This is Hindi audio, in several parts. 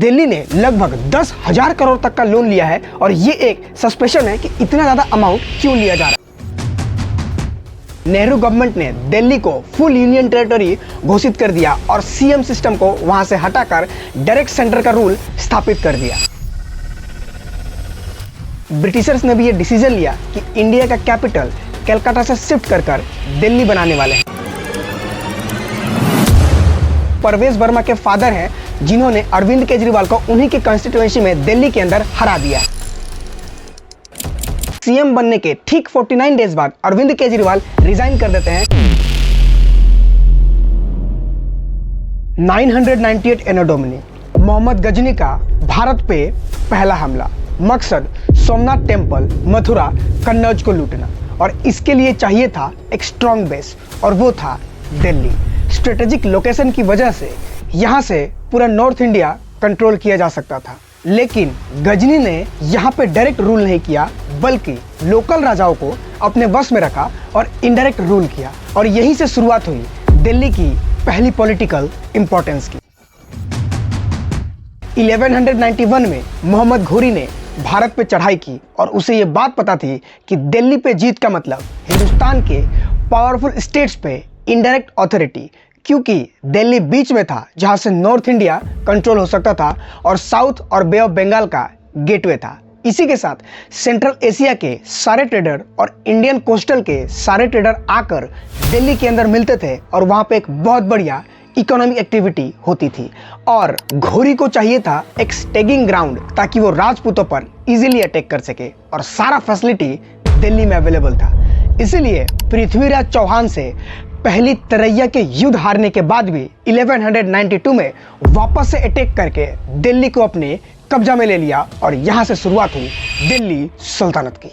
दिल्ली ने लगभग 10,000 करोड़ तक का लोन लिया है और ये एक सस्पेशन है कि इतना ज्यादा अमाउंट क्यों लिया जा रहा है। नेहरू गवर्नमेंट ने दिल्ली को फुल यूनियन टेरिटरी घोषित कर दिया और सीएम सिस्टम को वहां से हटाकर डायरेक्ट सेंटर का रूल स्थापित कर दिया। ब्रिटिशर्स ने भी ये डिसीजन लिया कि इंडिया का कैपिटल कलकत्ता से शिफ्ट कर दिल्ली बनाने वाले हैं। परवेज वर्मा के फादर हैं जिन्होंने अरविंद केजरीवाल को उन्हीं के कॉन्स्टिट्यूएंसी में दिल्ली के अंदर हरा दिया। सीएम बनने के ठीक 49 डेज बाद अरविंद केजरीवाल रिजाइन कर देते हैं। 998 एनो डोमिनी मोहम्मद गजनी का भारत पे पहला हमला, मकसद सोमनाथ टेम्पल, मथुरा, कन्नौज को लूटना और इसके लिए चाहिए था एक स्ट्रॉन्ग बेस और वो था दिल्ली। स्ट्रेटेजिक लोकेशन की वजह से यहाँ से पूरा नॉर्थ इंडिया कंट्रोल किया जा सकता था, लेकिन गजनी ने यहाँ पे डायरेक्ट रूल नहीं किया बल्कि लोकल राजाओं को अपने वश में रखा और इनडायरेक्ट रूल किया और यहीं से शुरुआत हुई दिल्ली की पहली पॉलिटिकल इंपॉर्टेंस की। 1191 में मोहम्मद घोरी ने भारत पे चढ़ाई की और उसे ये बात पता थी कि दिल्ली पे जीत का मतलब हिंदुस्तान के पावरफुल स्टेट्स पे इनडायरेक्ट अथॉरिटी, क्योंकि दिल्ली बीच में था जहां से नॉर्थ इंडिया कंट्रोल हो सकता था और साउथ और बे ऑफ बंगाल का गेटवे था। इसी के साथ सेंट्रल एशिया के सारे ट्रेडर और इंडियन कोस्टल के सारे ट्रेडर आकर दिल्ली के अंदर मिलते थे और वहां पे एक बहुत बढ़िया इकोनॉमिक एक्टिविटी होती थी और घोरी को चाहिए था एक स्टेगिंग ग्राउंड ताकि वो राजपूतों पर इजीली अटैक कर सके और सारा फैसिलिटी दिल्ली में अवेलेबल था। इसीलिए पृथ्वीराज चौहान से पहली तरैया के युद्ध हारने के बाद भी 1192 में वापस से अटैक करके दिल्ली को अपने कब्जा में ले लिया और यहां से शुरुआत हुई दिल्ली सल्तनत की।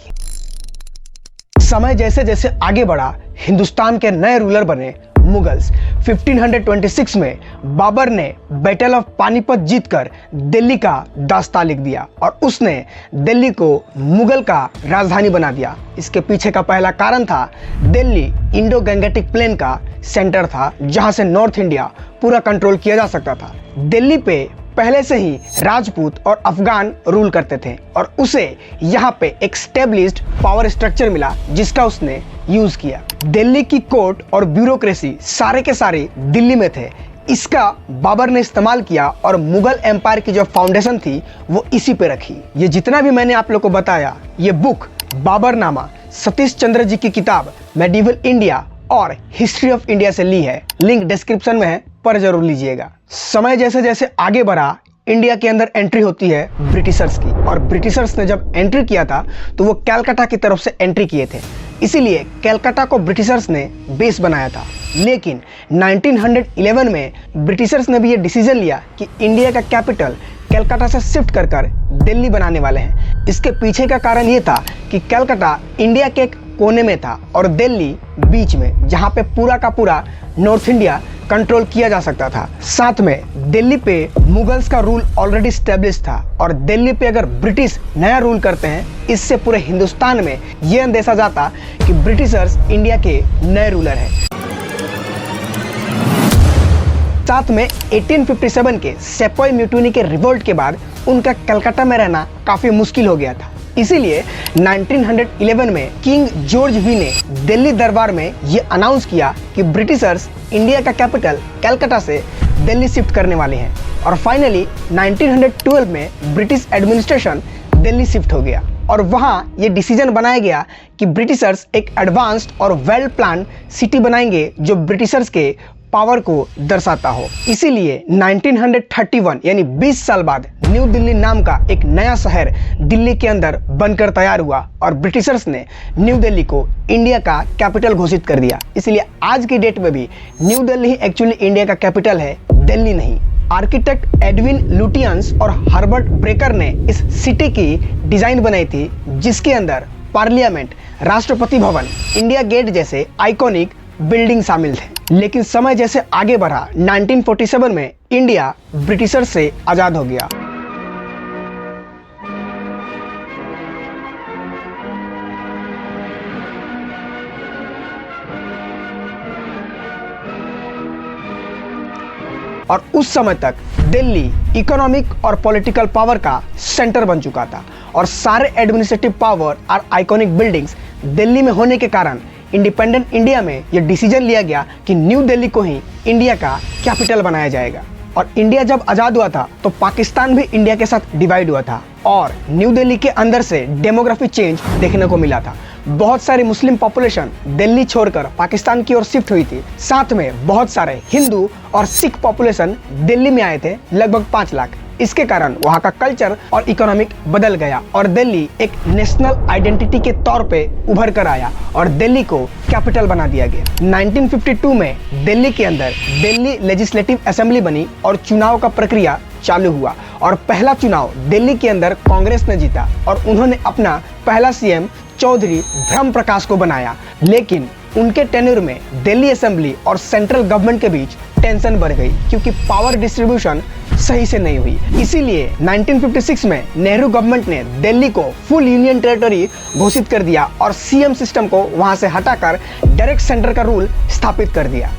समय जैसे जैसे आगे बढ़ा, हिंदुस्तान के नए रूलर बने मुगल्स। 1526 में बाबर ने बैटल ऑफ पानीपत जीतकर दिल्ली का दास्ता लिख दिया और उसने दिल्ली को मुगल का राजधानी बना दिया। इसके पीछे का पहला कारण था दिल्ली इंडो गंगेटिक प्लेन का सेंटर था जहां से नॉर्थ इंडिया पूरा कंट्रोल किया जा सकता था। दिल्ली पे पहले से ही राजपूत और अफगान रूल करते थे और उसे यहाँ पे एक स्टेब्लिश्ड पावर स्ट्रक्चर मिला जिसका उसने यूज किया। दिल्ली की कोर्ट और ब्यूरोक्रेसी सारे के सारे दिल्ली में थे। इसका बाबर ने इस्तेमाल किया और मुगल एम्पायर की जो फाउंडेशन थी वो इसी पे रखी। ये जितना भी मैंने आप लोग को बताया, ये बुक बाबरनामा सतीश चंद्र जी की किताब मेडिवल इंडिया और हिस्ट्री ऑफ इंडिया से ली है। लिंक डिस्क्रिप्शन में है, पर जरूर लीजिएगा। समय जैसे जैसे आगे बढ़ा, इंडिया के अंदर एंट्री होती है ब्रिटिशर्स की और ब्रिटिशर्स ने जब एंट्री किया था तो वो कलकत्ता की तरफ से एंट्री किए थे, इसीलिए कलकत्ता को ब्रिटिशर्स ने बेस बनाया था। लेकिन 1911 में ब्रिटिशर्स ने भी ये डिसीजन लिया कि इंडिया का कैपिटल कलकत्ता से शिफ्ट कर दिल्ली बनाने वाले हैं। इसके पीछे का कारण ये था कि कलकत्ता इंडिया के एक कोने में था और दिल्ली बीच में, जहां पे पूरा का पूरा नॉर्थ इंडिया कंट्रोल किया जा सकता था। साथ में दिल्ली पे मुगल्स का रूल ऑलरेडी स्टैब्लिश था और दिल्ली पे अगर ब्रिटिश नया रूल करते हैं, इससे पूरे हिंदुस्तान में यह अंदेशा जाता कि ब्रिटिशर्स इंडिया के नए रूलर हैं। साथ में 1857 के सेपॉय म्यूटिनी के रिवोल्ट के बाद उनका कलकत्ता में रहना काफी मुश्किल हो गया था। इसीलिए 1911 में किंग जॉर्ज वी ने दिल्ली दरबार में ये अनाउंस किया कि ब्रिटिशर्स इंडिया का कैपिटल कलकत्ता से दिल्ली शिफ्ट करने वाले हैं और फाइनली 1912 में ब्रिटिश एडमिनिस्ट्रेशन दिल्ली शिफ्ट हो गया और वहां ये डिसीजन बनाया गया कि ब्रिटिशर्स एक एडवांस्ड और वेल प्लान सिटी बनाएंगे जो ब्रिटिशर्स के पावर को दर्शाता हो। इसीलिए 1931 यानी 20 साल बाद न्यू दिल्ली नाम का एक नया शहर दिल्ली के अंदर बनकर तैयार हुआ और ब्रिटिशर्स ने न्यू दिल्ली को इंडिया का कैपिटल घोषित कर दिया। इसलिए आज की डेट में भी न्यू दिल्ली एक्चुअली इंडिया का कैपिटल है, दिल्ली नहीं। आर्किटेक्ट एडविन लुटियंस और हर्बर्ट ब्रेकर ने इस सिटी की डिजाइन बनाई थी जिसके अंदर parliament, Rashtrapati Bhavan, India gate जैसे आइकॉनिक बिल्डिंग शामिल थे। लेकिन समय जैसे आगे बढ़ा, 1947 में इंडिया ब्रिटिशर्स से आजाद हो गया। और उस समय तक दिल्ली इकोनॉमिक और पॉलिटिकल पावर का सेंटर बन चुका था और सारे एडमिनिस्ट्रेटिव पावर और आइकॉनिक बिल्डिंग्स दिल्ली में होने के कारण इंडिपेंडेंट इंडिया में यह डिसीजन लिया गया कि न्यू दिल्ली को ही इंडिया का कैपिटल बनाया जाएगा। और इंडिया जब आज़ाद हुआ था तो पाकिस्तान भी इंडिया के साथ डिवाइड हुआ था और न्यू दिल्ली के अंदर से डेमोग्राफी चेंज देखने को मिला था। बहुत सारी मुस्लिम पॉपुलेशन दिल्ली छोड़कर पाकिस्तान की ओर शिफ्ट हुई थी। साथ में बहुत सारे हिंदू और सिख पॉपुलेशन दिल्ली में आए थे, लगभग 5 लाख। इसके कारण वहाँ का कल्चर और इकोनॉमिक बदल गया और दिल्ली एक नेशनल आइडेंटिटी के तौर पे उभर कर आया और दिल्ली को कैपिटल बना दिया गया। 1952 में दिल्ली के अंदर दिल्ली लेजिस्लेटिव असेंबली बनी और चुनाव का प्रक्रिया चालू हुआ और पहला चुनाव दिल्ली के अंदर कांग्रेस ने जीता और उन्होंने अपना पहला सीएम चौधरी धर्म प्रकाश को बनाया। लेकिन उनके टेन्योर में दिल्ली असेंबली और सेंट्रल गवर्नमेंट के बीच टेंशन बढ़ गई क्योंकि पावर डिस्ट्रीब्यूशन सही से नहीं हुई। इसीलिए 1956 में नेहरू गवर्नमेंट ने दिल्ली को फुल यूनियन टेरिटरी घोषित कर दिया और सीएम सिस्टम को वहां से हटाकर डायरेक्ट सेंटर का रूल स्थापित कर दिया।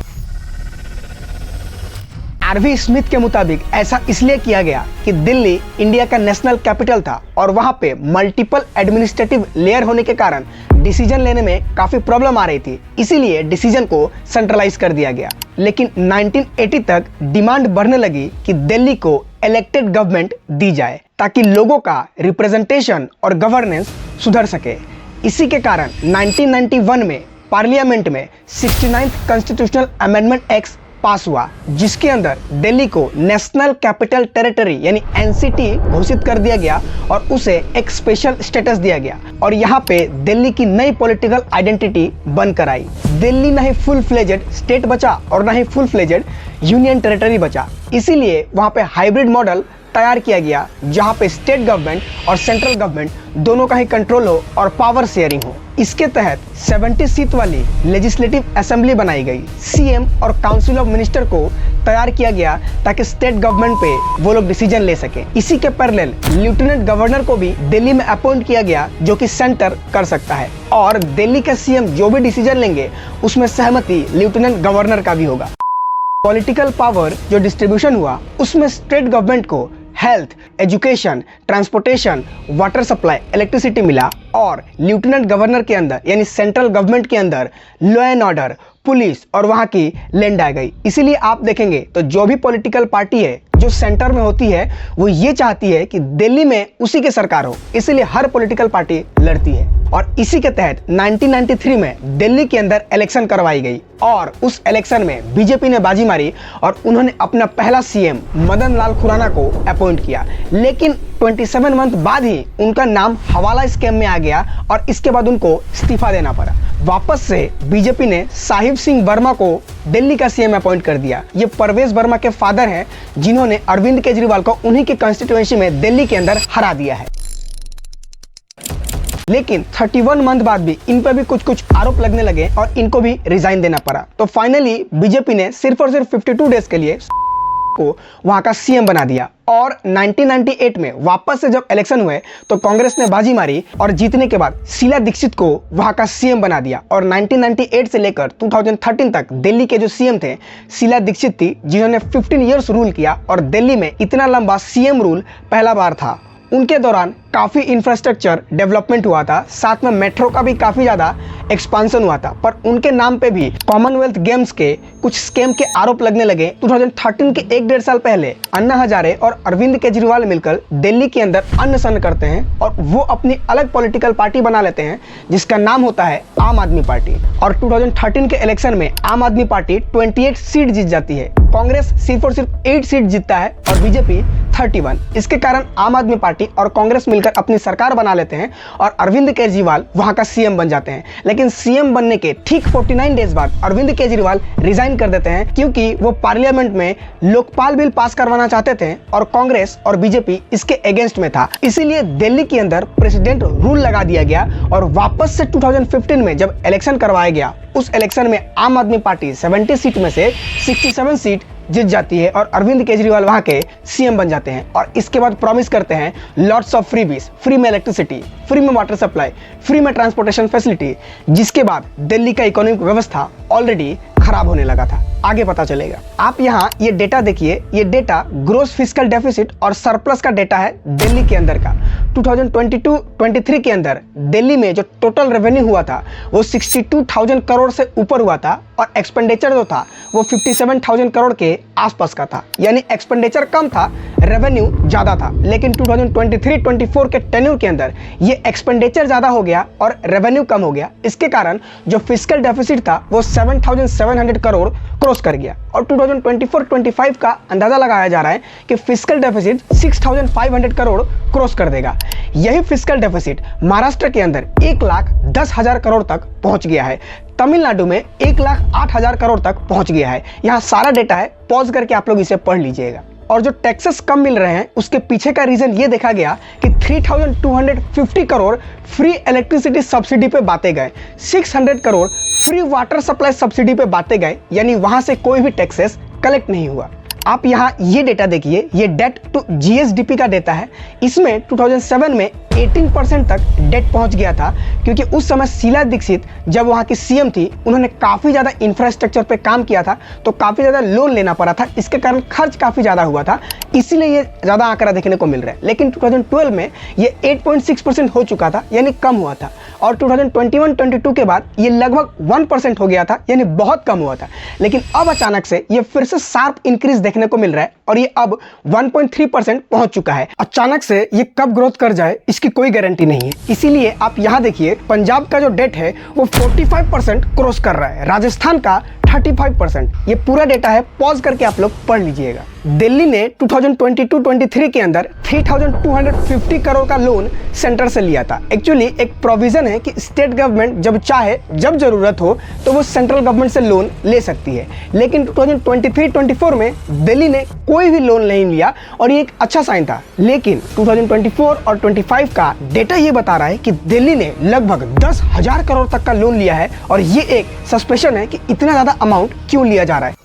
आरवी स्मिथ के मुताबिक ऐसा इसलिए किया गया कि दिल्ली इंडिया का नेशनल कैपिटल था और वहां पे मल्टीपल एडमिनिस्ट्रेटिव लेयर होने के कारण डिसीजन लेने में काफी प्रॉब्लम आ रही थी, इसीलिए डिसीजन को सेंट्रलाइज कर दिया गया। लेकिन 1980 तक डिमांड बढ़ने लगी कि दिल्ली को इलेक्टेड गवर्नमेंट दी जाए ताकि लोगों का रिप्रेजेंटेशन और गवर्नेंस सुधर सके। इसी के कारण 1991 में पार्लियामेंट में 69th कॉन्स्टिट्यूशनल अमेंडमेंट एक्ट पास हुआ, जिसके अंदर दिल्ली को नेशनल कैपिटल टेरिटरी यानी एनसीटी घोषित कर दिया गया और उसे एक स्पेशल स्टेटस दिया गया और यहाँ पे दिल्ली की नई पॉलिटिकल आइडेंटिटी बनकर आई। दिल्ली न ही फुल फ्लेजेड स्टेट बचा और न ही फुल फ्लेजेड यूनियन टेरिटरी बचा, इसीलिए वहाँ पे हाइब्रिड मॉडल तैयार किया गया जहाँ पे स्टेट गवर्नमेंट और सेंट्रल गवर्नमेंट दोनों का ही कंट्रोल हो और पावर शेयरिंग हो। इसके तहत 70 सीट वाली लेजिस्लेटिव असेंबली बनाई गई। सीएम और काउंसिल ऑफ मिनिस्टर को तैयार किया गया ताकि स्टेट गवर्नमेंट पे वो लोग डिसीजन ले सके। इसी के पैरेलल लेफ्टिनेंट गवर्नर को भी दिल्ली में अपॉइंट किया गया जो कि सेंटर कर सकता है और दिल्ली के सीएम जो भी डिसीजन लेंगे उसमें सहमति लेफ्टिनेंट गवर्नर का भी होगा। पॉलिटिकल पावर जो डिस्ट्रीब्यूशन हुआ उसमें स्टेट गवर्नमेंट को health, education, transportation, water supply, electricity मिला और लेफ्टिनेंट गवर्नर के अंदर यानी सेंट्रल गवर्नमेंट के अंदर लॉ एंड ऑर्डर, पुलिस और वहां की लैंड आ गई। इसीलिए आप देखेंगे तो जो भी पॉलिटिकल पार्टी है जो सेंटर में होती है वो ये चाहती है कि दिल्ली में उसी की सरकार हो, इसीलिए हर पॉलिटिकल पार्टी लड़ती है। और इसी के तहत 1993 में दिल्ली के अंदर इलेक्शन करवाई गई और उस इलेक्शन में बीजेपी ने बाजी मारी और उन्होंने अपना पहला सीएम मदन लाल खुराना को अपॉइंट किया। लेकिन 27 मंथ बाद ही उनका नाम हवाला स्कैम में आ गया और इसके बाद उनको इस्तीफा देना पड़ा। वापस से बीजेपी ने साहिब सिंह वर्मा को दिल्ली का सीएम अपॉइंट कर दिया। ये परवेज वर्मा के फादर हैं जिन्होंने अरविंद केजरीवाल को उन्हीं के कॉन्स्टिट्यूएंसी में दिल्ली के अंदर हरा दिया है। लेकिन 31 मंथ बाद भी इन पर भी कुछ आरोप लगने लगे और इनको भी रिजाइन देना पड़ा। तो फाइनली बीजेपी ने सिर्फ और सिर्फ 52 डेज के लिए को वहां का सीएम बना दिया और 1998 में वापस से जब इलेक्शन हुए तो कांग्रेस ने बाजी मारी और जीतने के बाद शीला दीक्षित को वहां का सीएम बना दिया और 1998 से लेकर 2013 तक दिल्ली के जो सीएम थे शीला दीक्षित थी, जिन्होंने 15 इयर्स रूल किया और दिल्ली में इतना लंबा सीएम रूल पहला बार था। उनके दौरान काफ़ी इंफ्रास्ट्रक्चर डेवलपमेंट हुआ था, साथ में मेट्रो का भी काफ़ी ज़्यादा एक्सपांशन हुआ था, पर उनके नाम पे भी कॉमनवेल्थ गेम्स के कुछ स्कैम के आरोप लगने लगे। 2013 के 1-1.5 साल पहले अन्ना हजारे और अरविंद केजरीवाल मिलकर दिल्ली के अंदर अनशन करते हैं और वो अपनी अलग पॉलिटिकल पार्टी बना लेते हैं जिसका नाम होता है आम आदमी पार्टी। और 2013 के इलेक्शन में आम आदमी पार्टी 28 सीट जीत जाती है, कांग्रेस सिर्फ और सिर्फ 8 सीट जीतता है और बीजेपी 31। इसके कारण आम आदमी पार्टी और कांग्रेस मिलकर अपनी सरकार बना लेते हैं और अरविंद केजरीवाल वहां का सीएम बन जाते हैं। लेकिन सीएम बनने के ठीक 49 डेज बाद अरविंद केजरीवाल रिजाइन कर देते हैं क्योंकि वो पार्लियामेंट में लोकपाल बिल पास करवाना चाहते थे और कांग्रेस और बीजेपी इसके अगेंस्ट में था। इसीलिए दिल्ली के अंदर प्रेसिडेंट रूल लगा दिया गया और वापस से 2015 में जब इलेक्शन करवाया गया उस इलेक्शन में आम आदमी पार्टी 70 सीट में से 67 सीट जीत जाती है और अरविंद केजरीवाल वहां के सीएम बन जाते हैं। और इसके बाद प्रॉमिस करते हैं लॉट्स ऑफ फ्रीबीज, फ्री में इलेक्ट्रिसिटी, फ्री में वाटर सप्लाई, फ्री में ट्रांसपोर्टेशन फैसिलिटी, जिसके बाद दिल्ली का इकोनॉमिक व्यवस्था ऑलरेडी खराब होने लगा था। आगे पता चलेगा। आप यहाँ ये डेटा देखिए, ये डेटा ग्रोस फिस्कल डेफिसिट और सरप्लस का डेटा है दिल्ली के अंदर का। 2022-23 के अंदर दिल्ली में जो टोटल रेवेन्यू हुआ था वो 62,000 करोड़ से ऊपर हुआ था और एक्सपेंडिचर जो था वो 57,000 करोड़ के आसपास का था। यानी एक्सपेंडिचर कम था, रेवेन्यू ज़्यादा था। लेकिन 2023-24 के टेन्यूर के अंदर ये एक्सपेंडिचर ज़्यादा हो गया और रेवेन्यू कम हो गया। इसके कारण जो फिस्कल डेफिसिट था वो 7,700 करोड़ क्रॉस कर गया और 2024-25 का अंदाजा लगाया जा रहा है कि फिस्कल डेफिसिट 6,500 करोड़ क्रॉस कर देगा। यही फिस्कल डेफिसिट महाराष्ट्र के अंदर 1,10,000 करोड़ तक पहुंच गया है। तमिलनाडु में 1,08,000 करोड़ तक पहुंच गया है। यहाँ सारा डेटा है, पॉज करके आप लोग इसे पढ़ लीजिएगा। और जो टैक्सेस कम मिल रहे हैं उसके पीछे का रीजन ये देखा गया कि 3,250 करोड़ फ्री इलेक्ट्रिसिटी सब्सिडी पे बांटे गए, 600 crore free water supply subsidy पे बांटे गए, यानी वहां से कोई भी टैक्सेस कलेक्ट नहीं हुआ। आप यहाँ ये डेटा देखिए, ये डेट टू जीएसडीपी का डेटा है। इसमें 2007 में 18% तक डेट पहुंच गया था, क्योंकि उस समय शीला दीक्षित जब वहां की सीएम थी, उन्होंने काफ़ी ज़्यादा इंफ्रास्ट्रक्चर पे काम किया था, तो काफ़ी ज़्यादा लोन लेना पड़ा था। इसके कारण खर्च काफ़ी ज़्यादा हुआ था, इसीलिए ये ज़्यादा आंकड़ा देखने को मिल रहा है। लेकिन 2012 में ये 8.6% हो चुका था, यानी कम हुआ था। और 2021-22 के बाद ये लगभग 1% हो गया था, यानी बहुत कम हुआ था। लेकिन अब अचानक से ये फिर से शार्प इंक्रीज देखने को मिल रहा है और ये अब 1.3% पहुंच चुका है। अचानक से ये कब ग्रोथ कर जाए इसकी कोई गारंटी नहीं है। इसीलिए आप यहाँ देखिए, पंजाब का जो डेट है वो 45% क्रॉस कर रहा है, राजस्थान का 35%। ये पूरा डेटा है, पॉज करके आप लोग पढ़ लीजिएगा। दिल्ली ने 2022-23 के अंदर 3,250 करोड़ का लोन सेंटर से लिया था। एक्चुअली एक प्रोविजन है कि स्टेट गवर्नमेंट जब चाहे, जब जरूरत हो तो वो सेंट्रल गवर्नमेंट से लोन ले सकती है। लेकिन 2023-24 में दिल्ली ने कोई भी लोन नहीं लिया और ये एक अच्छा साइन था। लेकिन 2024 और 25 का डेटा ये बता रहा है कि दिल्ली ने लगभग 10,000 करोड़ तक का लोन लिया है और ये एक सस्पेशन है कि इतना ज़्यादा अमाउंट क्यों लिया जा रहा है।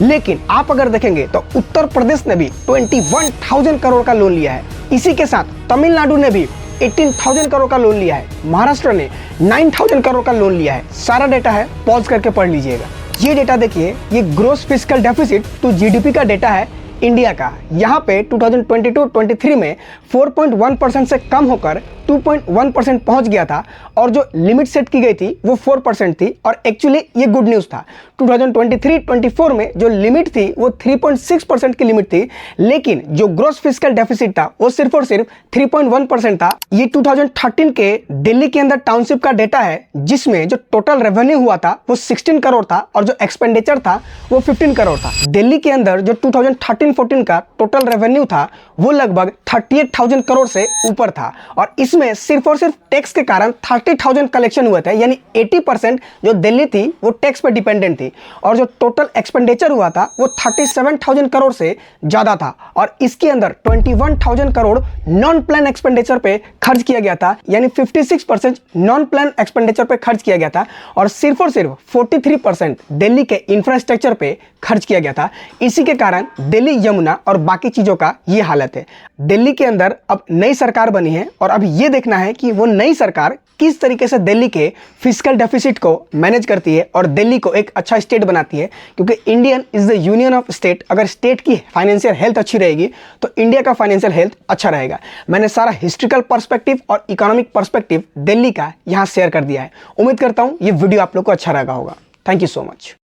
लेकिन आप अगर देखेंगे तो उत्तर प्रदेश ने भी 21,000 करोड़ का लोन लिया है। इसी के साथ तमिलनाडु ने भी 18,000 करोड़ का लोन लिया है। महाराष्ट्र ने 9,000 करोड़ का लोन लिया है। सारा डेटा है, पॉज करके पढ़ लीजिएगा। ये डेटा देखिए, ये gross fiscal deficit to GDP का डेटा है इंडिया का। यहाँ पे 2022-23 में 4.1% से कम होकर 2.1% पहुंच गया था और जो लिमिट सेट की गई थी वो 4% थी। और एक्चुअली ये गुड न्यूज़ था। 2023-24 में जो लिमिट थी वो 3.6% की लिमिट थी, लेकिन जो ग्रोस फिस्कल डेफिसिट था वो सिर्फ और सिर्फ 3.1% था। ये 2013 के दिल्ली के अंदर टाउनशिप का डेटा है, जिसमें जो टोटल रेवेन्यू हुआ था वो 16 करोड़ था और जो एक्सपेंडिचर था वो 15 करोड़ था। दिल्ली के अंदर जो 2013-14 का टोटल रेवेन्यू था वो लगभग 38,000 करोड़ से ऊपर था और इसमें सिर्फ और सिर्फ टैक्स के कारण 30,000 कलेक्शन हुए थे, यानी 80% जो दिल्ली थी वो टैक्स पर डिपेंडेंट थी। और जो टोटल एक्सपेंडिचर हुआ था वो 37,000 करोड़ से ज़्यादा था और इसके अंदर 21,000 करोड़ नॉन प्लान एक्सपेंडिचर पे खर्च किया गया था, यानी 56% नॉन प्लान एक्सपेंडिचर पे खर्च किया गया था और सिर्फ 43% दिल्ली के इंफ्रास्ट्रक्चर पे खर्च किया गया था। इसी के कारण दिल्ली यमुना और बाकी चीज़ों का ये हालत है। दिल्ली के अंदर अब नई सरकार बनी है और अब ये देखना है कि वो नई सरकार किस तरीके से दिल्ली के फिस्कल डेफिसिट को मैनेज करती है और दिल्ली को एक अच्छा स्टेट बनाती है, क्योंकि Indian is the union of state. अगर स्टेट की फाइनेंशियल हेल्थ अच्छी रहेगी तो इंडिया का फाइनेंशियल हेल्थ अच्छा रहेगा। मैंने सारा हिस्ट्रिकल पर्सपेक्टिव और इकोनॉमिक पर्सपेक्टिव दिल्ली का यहाँ शेयर कर दिया है। उम्मीद करता हूँ ये वीडियो आप लोग को अच्छा लगा होगा। Thank you so much.